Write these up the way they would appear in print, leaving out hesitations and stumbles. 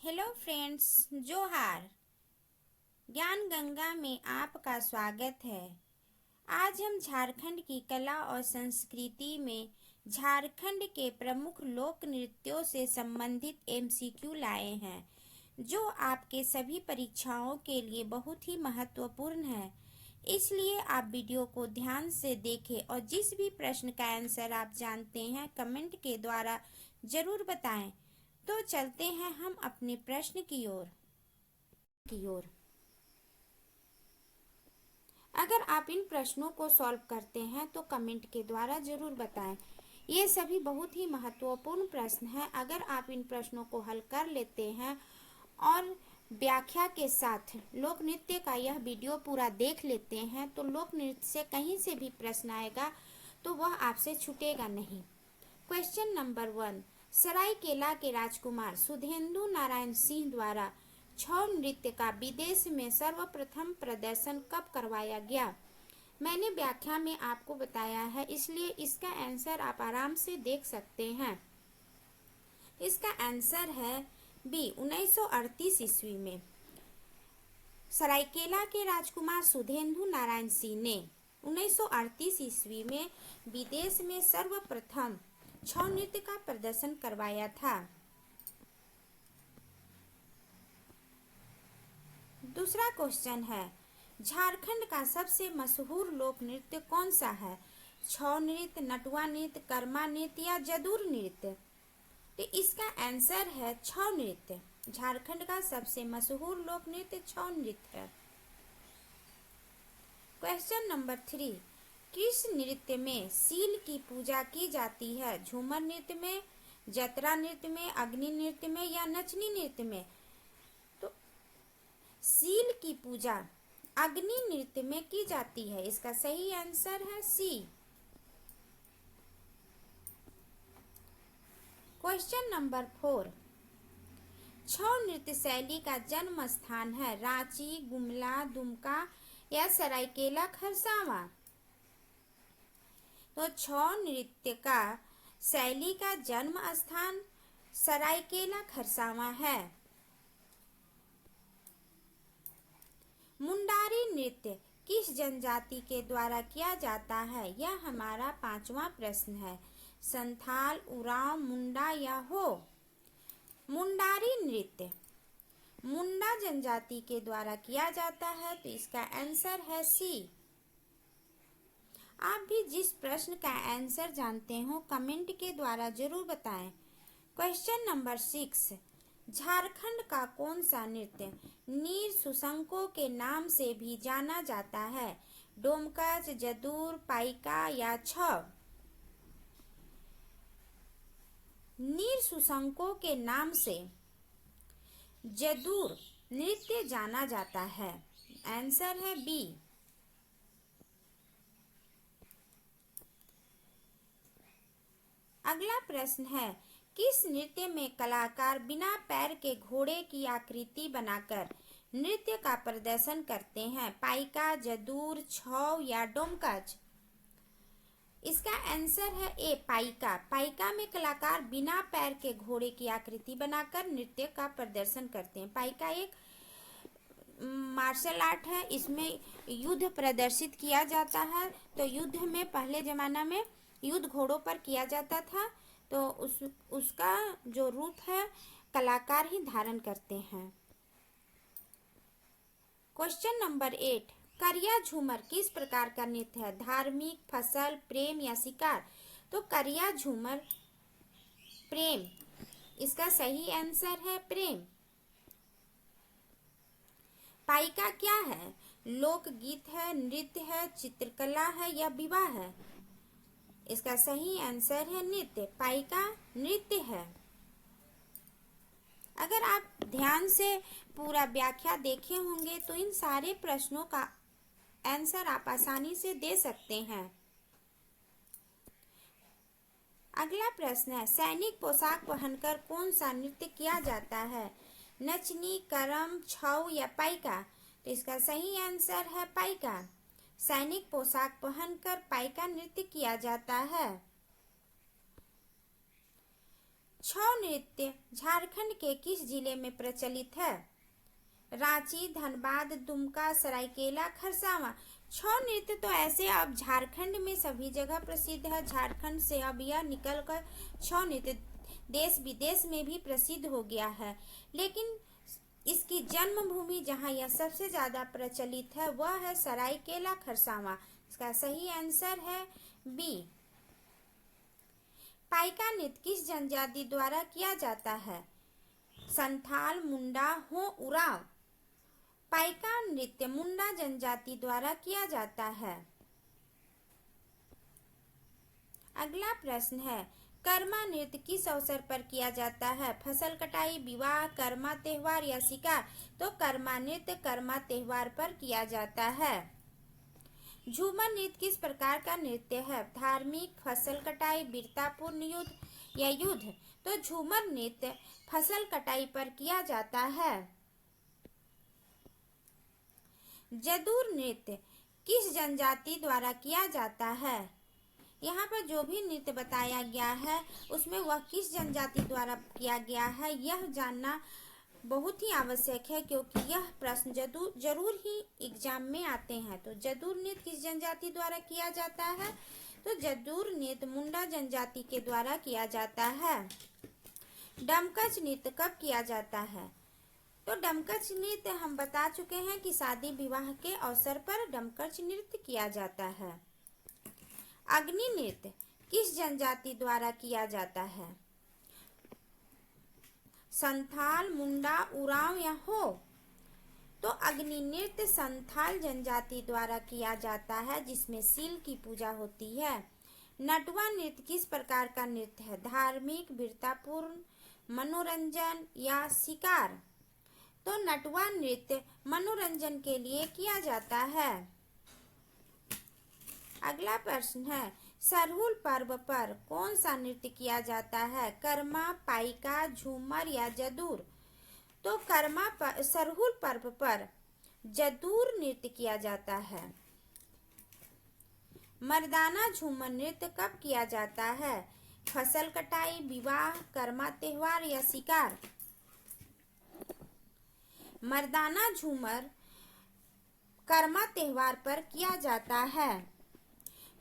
Hello friends, जोहार। ज्ञान गंगा में आपका स्वागत है। आज हम झारखंड की कला और संस्कृति में झारखंड के प्रमुख लोक नृत्यों से संबंधित एमसीक्यू लाए हैं, जो आपके सभी परीक्षाओं के लिए बहुत ही महत्वपूर्ण है। इसलिए आप वीडियो को ध्यान से देखें और जिस भी प्रश्न का आंसर आप जानते हैं कमेंट के द्वारा जरूर बताएं। तो चलते हैं हम अपने प्रश्न की ओर। अगर आप इन प्रश्नों को सॉल्व करते हैं तो कमेंट के द्वारा जरूर बताएं। ये सभी बहुत ही महत्वपूर्ण प्रश्न हैं। अगर आप इन प्रश्नों को हल कर लेते हैं और व्याख्या के साथ लोक नृत्य का यह वीडियो पूरा देख लेते हैं तो लोक नृत्य से कहीं से भी प्रश्न आएगा तो वह आपसे छूटेगा नहीं। क्वेश्चन नंबर 1, सरायकेला के राजकुमार सुधेंदु नारायण सिंह द्वारा छौ नृत्य का विदेश में सर्वप्रथम प्रदर्शन कब करवाया गया? मैंने व्याख्या में आपको बताया है, इसलिए इसका आंसर आप आराम से देख सकते हैं। इसका आंसर है बी, 1938 ईस्वी में। सरायकेला के राजकुमार सुधेंदु नारायण सिंह ने 1938 ईस्वी में विदेश में सर्वप्रथम छौ नृत्य का प्रदर्शन करवाया था। दूसरा क्वेश्चन है, झारखंड का सबसे मशहूर लोक नृत्य कौन सा है? छौ नृत्य, नटुआ नृत्य, कर्मा नृत्य या जदूर नृत्य? तो इसका आंसर है छौ नृत्य। झारखंड का सबसे मशहूर लोक नृत्य छौ नृत्य है। क्वेश्चन नंबर 3, किस नृत्य में सील की पूजा की जाती है? झूमर नृत्य में, जतरा नृत्य में, अग्नि नृत्य में या नचनी नृत्य में? तो सील की पूजा अग्नि नृत्य में की जाती है। इसका सही आंसर है सी। क्वेश्चन नंबर 4, छौ नृत्य शैली का जन्म स्थान है? रांची, गुमला, दुमका या सरायकेला खरसावां? तो छौ नृत्य का शैली का जन्म स्थान सरायकेला खरसावां है। मुंडारी नृत्य किस जनजाति के द्वारा किया जाता है? यह हमारा 5वां प्रश्न है। संथाल, उरांव, मुंडा या हो? मुंडारी नृत्य मुंडा जनजाति के द्वारा किया जाता है, तो इसका आंसर है सी। आप भी जिस प्रश्न का आंसर जानते हो कमेंट के द्वारा जरूर बताएं। क्वेश्चन नंबर 6, झारखंड का कौन सा नृत्य नीर सुसंको के नाम से भी जाना जाता है? डोमकच, जदूर, पाइका या छव? नीर सुसंको के नाम से जदूर नृत्य जाना जाता है। आंसर है बी। अगला प्रश्न है, किस नृत्य में कलाकार बिना पैर के घोड़े की आकृति बनाकर नृत्य का प्रदर्शन करते हैं? पाइका, जदूर, छौ या डोमकच? इसका आंसर है ए, पाइका। पाइका में कलाकार बिना पैर के घोड़े की आकृति बनाकर नृत्य का प्रदर्शन करते हैं। पाइका एक मार्शल आर्ट है, इसमें युद्ध प्रदर्शित किया जाता है। तो युद्ध में पहले जमाना में युद्ध घोड़ों पर किया जाता था, तो उसका जो रूप है कलाकार ही धारण करते हैं। क्वेश्चन नंबर 8, करिया झूमर किस प्रकार का नृत्य है? धार्मिक, फसल, प्रेम या शिकार? तो करिया झूमर प्रेम। इसका सही आंसर है प्रेम। पाइका क्या है? लोकगीत है, नृत्य है, चित्रकला है या विवाह है? इसका सही आंसर है नृत्य। पाइका नृत्य है। अगर आप ध्यान से पूरा व्याख्या देखे होंगे तो इन सारे प्रश्नों का आंसर आप आसानी से दे सकते हैं। अगला प्रश्न है, सैनिक पोशाक पहनकर कौन सा नृत्य किया जाता है? नचनी, करम, छौ या पाइका? तो इसका सही आंसर है पाइका। सैनिक पोशाक पहनकर पाइका नृत्य किया जाता है। छौ नृत्य झारखंड के किस जिले में प्रचलित है? रांची, धनबाद, दुमका, सरायकेला, खरसावां। छौ नृत्य तो ऐसे अब झारखंड में सभी जगह प्रसिद्ध है। झारखंड से अब यह निकलकर छौ नृत्य देश विदेश में भी प्रसिद्ध हो गया है। लेकिन इसकी जन्मभूमि जहाँ यह सबसे ज्यादा प्रचलित है वह है सरायकेला, खरसावां। इसका सही आंसर है बी। पाइका नृत्य किस जनजाति द्वारा किया जाता है? संथाल, मुंडा, हो, उरांव। पाइका नृत्य मुंडा जनजाति द्वारा किया जाता है। अगला प्रश्न है, कर्मा नृत्य किस अवसर पर किया जाता है? फसल कटाई, विवाह, कर्मा त्योहार या शिकार? तो कर्मा नृत्य कर्मा त्योहार पर किया जाता है। झूमर नृत्य किस प्रकार का नृत्य है? धार्मिक, फसल कटाई, वीरतापूर्ण युद्ध या युद्ध? तो झूमर नृत्य फसल कटाई पर किया जाता है। जदूर नृत्य किस जनजाति द्वारा किया जाता है? यहाँ पर जो भी नृत्य बताया गया है उसमें वह किस जनजाति द्वारा किया गया है यह जानना बहुत ही आवश्यक है, क्योंकि यह प्रश्न जरूर ही एग्जाम में आते हैं। तो जदूर नृत्य किस जनजाति द्वारा किया जाता है? तो जदूर नृत्य मुंडा जनजाति के द्वारा किया जाता है। डमकच नृत्य कब किया जाता है? तो डमकच नृत्य हम बता चुके हैं कि शादी विवाह के अवसर पर डमकच नृत्य किया जाता है। अग्नि नृत्य किस जनजाति द्वारा किया जाता है? संथाल, मुंडा, उरांव या हो? तो अग्नि नृत्य संथाल जनजाति द्वारा किया जाता है, जिसमें सील की पूजा होती है। नटवा नृत्य किस प्रकार का नृत्य है? धार्मिक, वीरतापूर्ण, मनोरंजन या शिकार? तो नटवा नृत्य मनोरंजन के लिए किया जाता है। अगला प्रश्न है, सरहुल पर्व पर कौन सा नृत्य किया जाता है? कर्मा, पाइका, झूमर या जदूर? तो सरहुल पर्व पर जदूर नृत्य किया जाता है। मर्दाना झूमर नृत्य कब किया जाता है? फसल कटाई, विवाह, कर्मा त्योहार या शिकार? मर्दाना झूमर कर्मा त्योहार पर किया जाता है।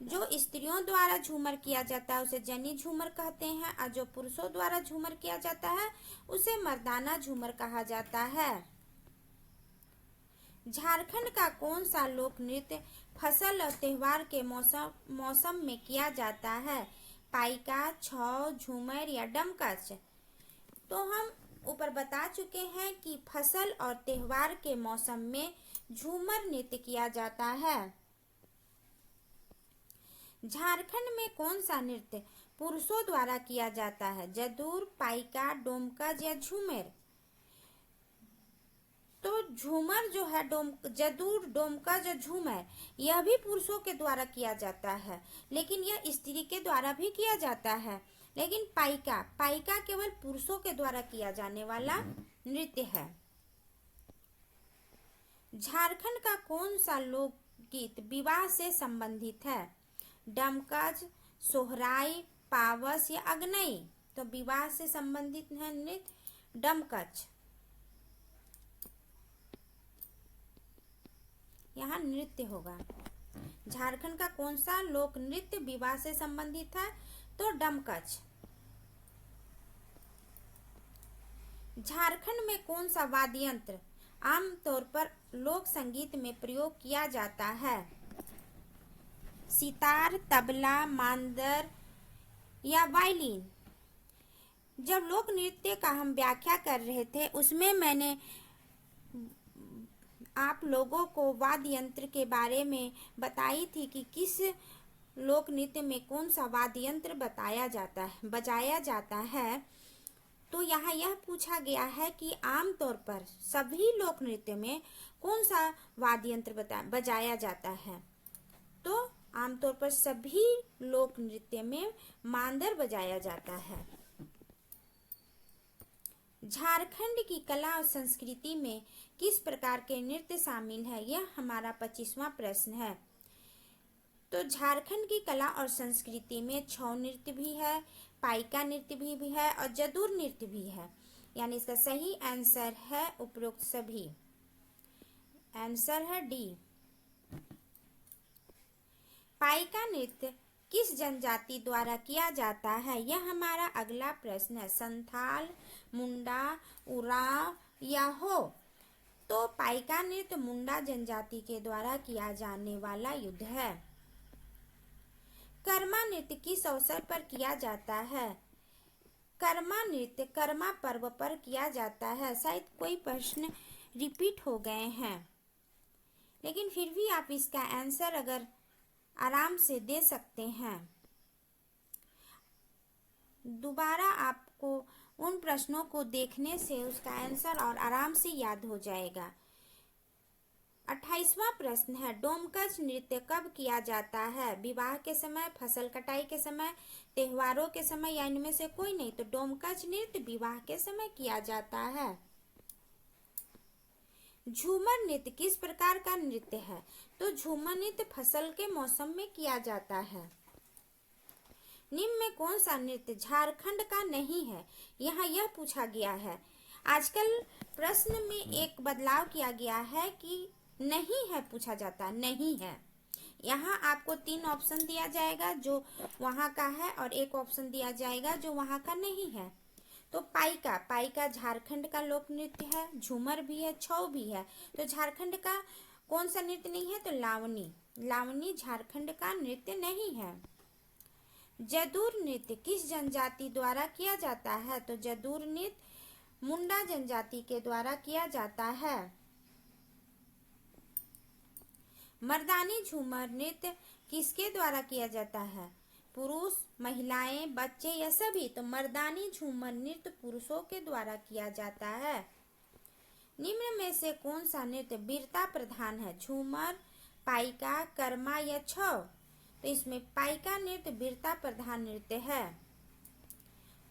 जो स्त्रियों द्वारा झूमर किया जाता है उसे जनी झूमर कहते हैं, और जो पुरुषों द्वारा झूमर किया जाता है उसे मर्दाना झूमर कहा जाता है। झारखंड का कौन सा लोक नृत्य फसल और त्योहार के मौसम में किया जाता है? पाइका, छौ, झूमर या डमकच? तो हम ऊपर बता चुके हैं कि फसल और त्योहार के मौसम में झूमर नृत्य किया जाता है। झारखंड में कौन सा नृत्य पुरुषों द्वारा किया जाता है? जदूर, पाइका, डोमकच या झूमर? तो झूमर जो है जदूर, डोमकच और झूमर यह भी पुरुषों के द्वारा किया जाता है, लेकिन यह स्त्री के द्वारा भी किया जाता है। लेकिन पाइका केवल पुरुषों के द्वारा किया जाने वाला नृत्य है। झारखंड का कौन सा लोकगीत विवाह से संबंधित है? डमकच, सोहराई, पावस या अगनई? तो विवाह से संबंधित है नृत्य डमकच। यहाँ नृत्य होगा। झारखंड का कौन सा लोक नृत्य विवाह से संबंधित है? तो डमकच। झारखंड में कौन सा वाद्य यंत्र आमतौर पर लोक संगीत में प्रयोग किया जाता है? सितार, तबला, मांदर या वायलिन? जब लोक नृत्य का हम व्याख्या कर रहे थे उसमें मैंने आप लोगों को वाद्य यंत्र के बारे में बताई थी कि किस लोक नृत्य में कौन सा वाद्य यंत्र बजाया जाता है। तो यहाँ यह पूछा गया है कि आमतौर पर सभी लोक नृत्य में कौन सा वाद्य यंत्र बजाया जाता है? तो आमतौर पर सभी लोक नृत्य में मांदर बजाया जाता है। झारखंड की कला और संस्कृति में किस प्रकार के नृत्य शामिल है? यह हमारा 25वां प्रश्न है। तो झारखंड की कला और संस्कृति में छऊ नृत्य भी है, पाइका नृत्य भी है और जदूर नृत्य भी है। यानी इसका सही आंसर है उपरोक्त सभी। आंसर है डी। पाइका नृत्य किस जनजाति द्वारा किया जाता है? यह हमारा अगला प्रश्न है। संथाल, मुंडा, उरांव या हो? तो पाइका नृत्य मुंडा जनजाति के द्वारा किया जाने वाला युद्ध है। कर्मा नृत्य किस अवसर पर किया जाता है? कर्मा नृत्य कर्मा पर्व पर किया जाता है। शायद कोई प्रश्न रिपीट हो गए हैं, लेकिन फिर भी आप इसका आंसर अगर आराम से दे सकते हैं, दोबारा आपको उन प्रश्नों को देखने से उसका आंसर और आराम से याद हो जाएगा। 28वां प्रश्न है, डोमकच नृत्य कब किया जाता है? विवाह के समय, फसल कटाई के समय, त्योहारों के समय या इनमें से कोई नहीं? तो डोमकच नृत्य विवाह के समय किया जाता है। झूमर नृत्य किस प्रकार का नृत्य है? तो झूमर नृत्य फसल के मौसम में किया जाता है। निम्न में कौन सा नृत्य झारखंड का नहीं है? यहाँ यह पूछा गया है। आजकल प्रश्न में एक बदलाव किया गया है कि नहीं है पूछा जाता, नहीं है। यहाँ आपको 3 ऑप्शन दिया जाएगा जो वहाँ का है और एक ऑप्शन दिया जाएगा जो वहाँ का नहीं है। तो पाइका, पाइका झारखंड का लोक नृत्य है, झूमर भी है, छऊ भी है। तो झारखंड का कौन सा नृत्य नहीं है? तो लावनी, लावनी झारखंड का नृत्य नहीं है। जदूर नृत्य किस जनजाति द्वारा किया जाता है? तो जदूर नृत्य मुंडा जनजाति के द्वारा किया जाता है। मर्दानी झूमर नृत्य किसके द्वारा किया जाता है? पुरुष, महिलाएं, बच्चे या सभी? तो मर्दानी झूमर नृत्य पुरुषों के द्वारा किया जाता है। निम्न में से कौन सा नृत्य वीरता प्रधान है? झूमर, पाइका, कर्मा या छऊ? तो इसमें पाइका नृत्य वीरता प्रधान नृत्य है।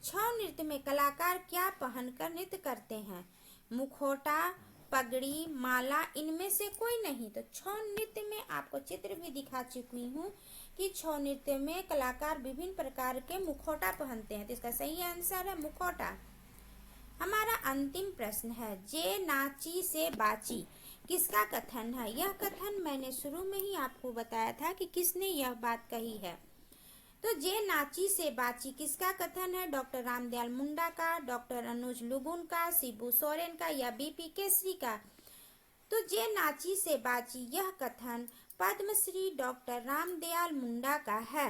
छऊ नृत्य में कलाकार क्या पहनकर नृत्य करते हैं? मुखौटा, पगड़ी, माला, इनमें से कोई नहीं? तो छऊ नृत्य में आपको चित्र भी दिखा चुकी हूँ कि छऊ नृत्य में कलाकार विभिन्न प्रकार के मुखौटा पहनते हैं। तो इसका सही आंसर है मुखौटा। हमारा अंतिम प्रश्न है, जे नाची से बाची किसका कथन है? यह कथन मैंने शुरू में ही आपको बताया था कि किसने यह बात कही है। तो जे नाची से बाची किसका कथन है? डॉक्टर रामदयाल मुंडा का, डॉक्टर अनुज लुगुन का, शिबू सोरेन का या बीपी केसरी का? तो जे नाची से बाची यह कथन पद्मश्री डॉक्टर रामदयाल मुंडा का है।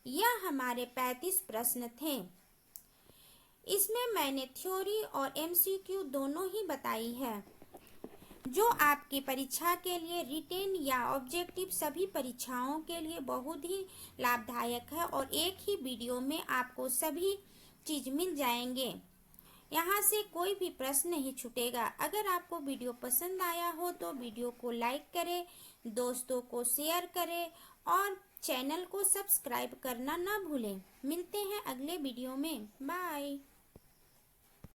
यह हमारे 35 प्रश्न थे। इसमें मैंने थ्योरी और एमसीक्यू दोनों ही बताई है, जो आपकी परीक्षा के लिए रिटेन या ऑब्जेक्टिव सभी परीक्षाओं के लिए बहुत ही लाभदायक है और एक ही वीडियो में आपको सभी चीज मिल जाएंगे। यहाँ से कोई भी प्रश्न नहीं छूटेगा। अगर आपको वीडियो पसंद आया हो तो वीडियो को लाइक करें, दोस्तों को शेयर करें और चैनल को सब्सक्राइब करना ना भूलें। मिलते हैं अगले वीडियो में। बाय।